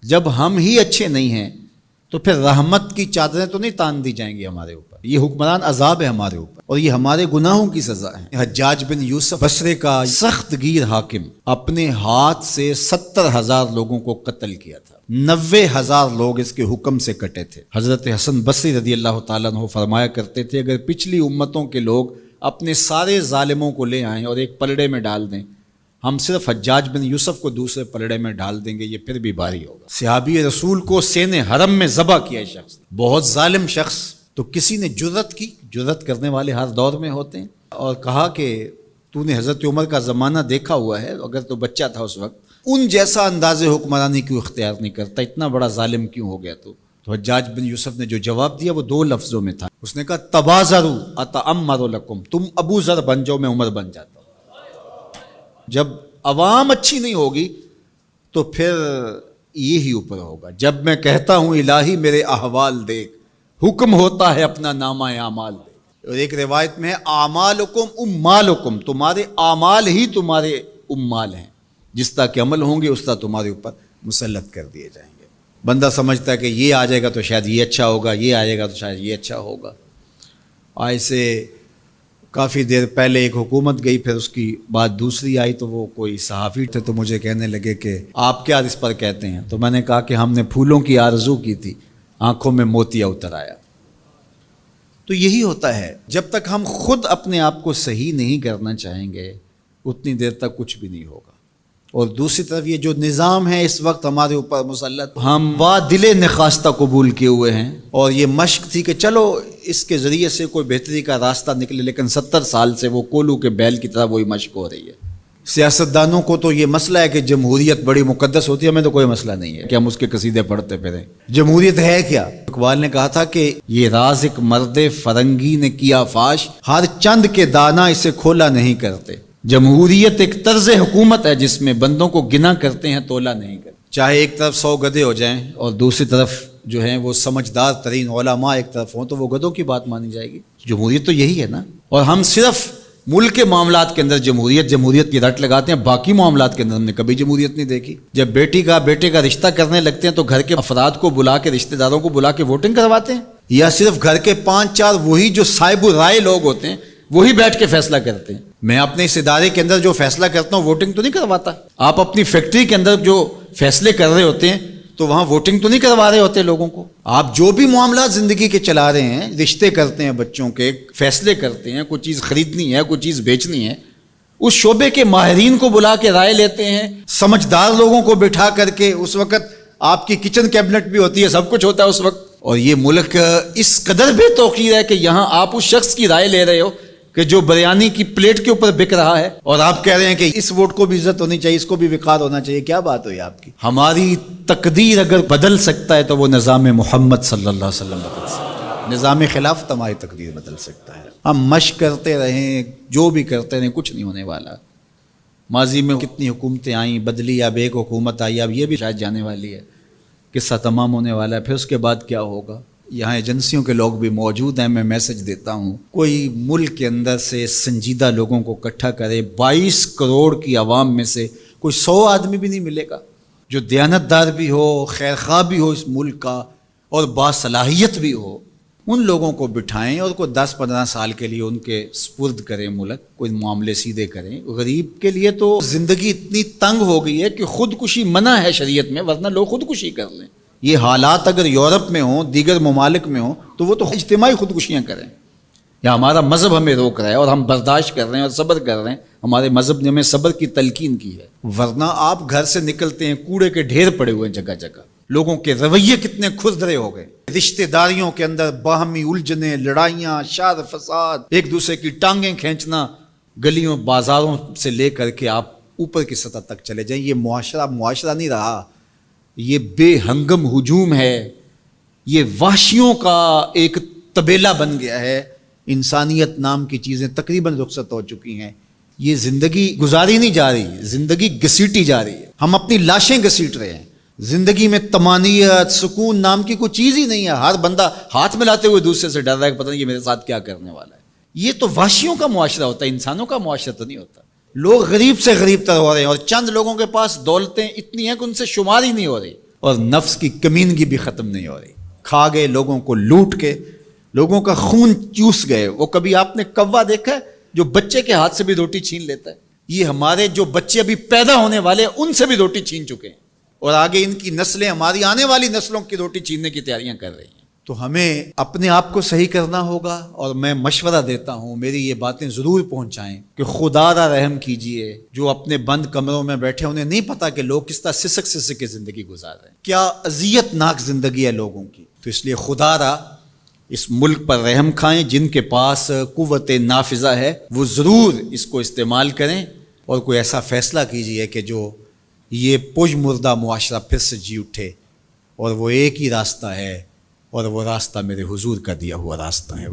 جب ہم ہی اچھے نہیں ہیں تو پھر رحمت کی چادریں تو نہیں تان دی جائیں گی ہمارے اوپر. یہ حکمران عذاب ہے ہمارے اوپر اور یہ ہمارے گناہوں کی سزا ہے. حجاج بن یوسف بصرے کا سخت گیر حاکم اپنے ہاتھ سے 70,000 لوگوں کو قتل کیا تھا. 90,000 لوگ اس کے حکم سے کٹے تھے. حضرت حسن بصری رضی اللہ تعالیٰ عنہ فرمایا کرتے تھے اگر پچھلی امتوں کے لوگ اپنے سارے ظالموں کو لے آئیں اور ایک پلڑے میں ڈال دیں، ہم صرف حجاج بن یوسف کو دوسرے پلڑے میں ڈال دیں گے، یہ پھر بھی بھاری ہوگا. صحابی رسول کو سین حرم میں ذبح کیا شخص، بہت ظالم شخص. تو کسی نے جرت کی، جرت کرنے والے ہر دور میں ہوتے ہیں، اور کہا کہ تو نے حضرت عمر کا زمانہ دیکھا ہوا ہے، اگر تو بچہ تھا اس وقت، ان جیسا انداز حکمرانی کیوں اختیار نہیں کرتا، اتنا بڑا ظالم کیوں ہو گیا تو حجاج بن یوسف نے جو جواب دیا وہ 2 لفظوں میں تھا. اس نے کہا تبازروا اتعمر لکم، تم ابو ذر بن جاؤ میں عمر بن جاتا ہوں. جب عوام اچھی نہیں ہوگی تو پھر یہی اوپر ہوگا. جب میں کہتا ہوں الہی میرے احوال دیکھ، حکم ہوتا ہے اپنا نامہ اعمال دیکھ. اور ایک روایت میں اعمالکم امالکم، تمہارے اعمال ہی تمہارے امال ہیں، جس طرح کے عمل ہوں گے اس طرح تمہارے اوپر مسلط کر دیے جائیں گے. بندہ سمجھتا ہے کہ یہ آ جائے گا تو شاید یہ اچھا ہوگا، یہ آ جائے گا تو شاید یہ اچھا ہوگا. ایسے کافی دیر پہلے ایک حکومت گئی، پھر اس کی بعد دوسری آئی، تو وہ کوئی صحافی تھے تو مجھے کہنے لگے کہ آپ کیا اس پر کہتے ہیں؟ تو میں نے کہا کہ ہم نے پھولوں کی آرزو کی تھی، آنکھوں میں موتیا اتر آیا. تو یہی ہوتا ہے، جب تک ہم خود اپنے آپ کو صحیح نہیں کرنا چاہیں گے اتنی دیر تک کچھ بھی نہیں ہوگا. اور دوسری طرف یہ جو نظام ہے اس وقت ہمارے اوپر مسلط، ہم با دل نخواستہ قبول کیے ہوئے ہیں، اور یہ مشق تھی کہ چلو اس کے ذریعے سے کوئی بہتری کا راستہ نکلے، لیکن 70 سال سے وہ کولو کے بیل کی طرح وہی مشق ہو رہی ہے. سیاستدانوں کو تو یہ مسئلہ ہے کہ جمہوریت بڑی مقدس ہوتی ہے، ہمیں تو کوئی مسئلہ نہیں ہے کہ ہم اس کے قصیدے پڑھتے پھریں. جمہوریت ہے کیا؟ اقبال نے کہا تھا کہ یہ راز ایک مرد فرنگی نے کیا فاش، ہر چند کے دانا اسے کھولا نہیں کرتے. جمہوریت ایک طرز حکومت ہے جس میں بندوں کو گنا کرتے ہیں، تولا نہیں کرتے. چاہے ایک طرف 100 گدھے ہو جائیں اور دوسری طرف جو ہیں وہ سمجھدار ترین علماء ایک طرف ہوں تو وہ گدھوں کی بات مانی جائے گی. جمہوریت تو یہی ہے نا. اور ہم صرف ملک کے معاملات کے اندر جمہوریت کی رٹ لگاتے ہیں، باقی معاملات کے اندر ہم نے کبھی جمہوریت نہیں دیکھی. جب بیٹے کا رشتہ کرنے لگتے ہیں تو گھر کے افراد کو بلا کے، رشتہ داروں کو بلا کے ووٹنگ کرواتے ہیں، یا صرف گھر کے 5-4 وہی جو صاحب رائے لوگ ہوتے ہیں وہی بیٹھ کے فیصلہ کرتے ہیں. میں اپنے اس ادارے کے اندر جو فیصلہ کرتا ہوں ووٹنگ تو نہیں کرواتا. آپ اپنی فیکٹری کے اندر جو فیصلے کر رہے ہوتے ہیں تو وہاں ووٹنگ تو نہیں کروا رہے ہوتے لوگوں کو. آپ جو بھی معاملات زندگی کے چلا رہے ہیں، رشتے کرتے ہیں بچوں کے، فیصلے کرتے ہیں، کوئی چیز خریدنی ہے، کوئی چیز بیچنی ہے، اس شعبے کے ماہرین کو بلا کے رائے لیتے ہیں، سمجھدار لوگوں کو بٹھا کر کے. اس وقت آپ کی کچن کیبنٹ بھی ہوتی ہے، سب کچھ ہوتا ہے اس وقت. اور یہ ملک اس قدر بے توقیر ہے کہ یہاں آپ اس شخص کی رائے لے رہے ہو کہ جو بریانی کی پلیٹ کے اوپر بک رہا ہے، اور آپ کہہ رہے ہیں کہ اس ووٹ کو بھی عزت ہونی چاہیے، اس کو بھی وقار ہونا چاہیے. کیا بات ہوئی آپ کی؟ ہماری تقدیر اگر بدل سکتا ہے تو وہ نظام محمد صلی اللہ علیہ وسلم بدل سکتا ہے. نظام خلافت ہماری تقدیر بدل سکتا ہے. ہم مشق کرتے رہیں، جو بھی کرتے رہیں، کچھ نہیں ہونے والا. ماضی میں کتنی حکومتیں آئیں، بدلی، اب ایک حکومت آئی، اب یہ بھی شاید جانے والی ہے، قصہ تمام ہونے والا ہے. پھر اس کے بعد کیا ہوگا؟ یہاں ایجنسیوں کے لوگ بھی موجود ہیں. میں میسج دیتا ہوں، کوئی ملک کے اندر سے سنجیدہ لوگوں کو اکٹھا کرے. 22 کروڑ کی عوام میں سے کوئی 100 آدمی بھی نہیں ملے گا جو دیانتدار بھی ہو، خیر خواہ بھی ہو اس ملک کا، اور باصلاحیت بھی ہو. ان لوگوں کو بٹھائیں اور کوئی 10-15 سال کے لیے ان کے سپرد کریں ملک، کوئی معاملے سیدھے کریں. غریب کے لیے تو زندگی اتنی تنگ ہو گئی ہے کہ خودکشی منع ہے شریعت میں، ورنہ لوگ خودکشی کر لیں. یہ حالات اگر یورپ میں ہوں، دیگر ممالک میں ہوں، تو وہ تو اجتماعی خودکشیاں کریں. یا ہمارا مذہب ہمیں روک رہا ہے اور ہم برداشت کر رہے ہیں اور صبر کر رہے ہیں. ہمارے مذہب نے ہمیں صبر کی تلقین کی ہے. ورنہ آپ گھر سے نکلتے ہیں، کوڑے کے ڈھیر پڑے ہوئے ہیں جگہ جگہ. لوگوں کے رویے کتنے کھردرے ہو گئے. رشتہ داریوں کے اندر باہمی الجھنیں، لڑائیاں، شر فساد، ایک دوسرے کی ٹانگیں کھینچنا. گلیوں بازاروں سے لے کر کے آپ اوپر کی سطح تک چلے جائیں. یہ معاشرہ نہیں رہا، یہ بے ہنگم ہجوم ہے. یہ وحشیوں کا ایک طبیلہ بن گیا ہے. انسانیت نام کی چیزیں تقریباً رخصت ہو چکی ہیں. یہ زندگی گزاری نہیں جا رہی، زندگی گھسیٹی جا رہی ہے. ہم اپنی لاشیں گھسیٹ رہے ہیں. زندگی میں طمانینت، سکون نام کی کوئی چیز ہی نہیں ہے. ہر بندہ ہاتھ ملاتے ہوئے دوسرے سے ڈر رہا ہے کہ پتہ نہیں یہ میرے ساتھ کیا کرنے والا ہے. یہ تو وحشیوں کا معاشرہ ہوتا ہے، انسانوں کا معاشرہ تو نہیں ہوتا. لوگ غریب سے غریب تر ہو رہے ہیں اور چند لوگوں کے پاس دولتیں اتنی ہیں کہ ان سے شمار ہی نہیں ہو رہی. اور نفس کی کمینگی بھی ختم نہیں ہو رہی. کھا گئے لوگوں کو لوٹ کے, لوگوں کا خون چوس گئے. وہ کبھی آپ نے کوا دیکھا ہے جو بچے کے ہاتھ سے بھی روٹی چھین لیتا ہے؟ یہ ہمارے جو بچے ابھی پیدا ہونے والے ہیں ان سے بھی روٹی چھین چکے ہیں, اور آگے ان کی نسلیں ہماری آنے والی نسلوں کی روٹی چھیننے کی تیاریاں کر رہی ہیں. تو ہمیں اپنے آپ کو صحیح کرنا ہوگا, اور میں مشورہ دیتا ہوں میری یہ باتیں ضرور پہنچائیں کہ خدا را رحم کیجئے. جو اپنے بند کمروں میں بیٹھے انہیں نہیں پتا کہ لوگ کس طرح سسک سسک کے زندگی گزار رہے ہیں, کیا اذیت ناک زندگی ہے لوگوں کی. تو اس لیے خدا را اس ملک پر رحم کھائیں. جن کے پاس قوت نافذہ ہے وہ ضرور اس کو استعمال کریں, اور کوئی ایسا فیصلہ کیجئے کہ جو یہ پج مردہ معاشرہ پھر سے جی اٹھے, اور وہ ایک ہی راستہ ہے, اور وہ راستہ میرے حضور کا دیا ہوا راستہ ہے.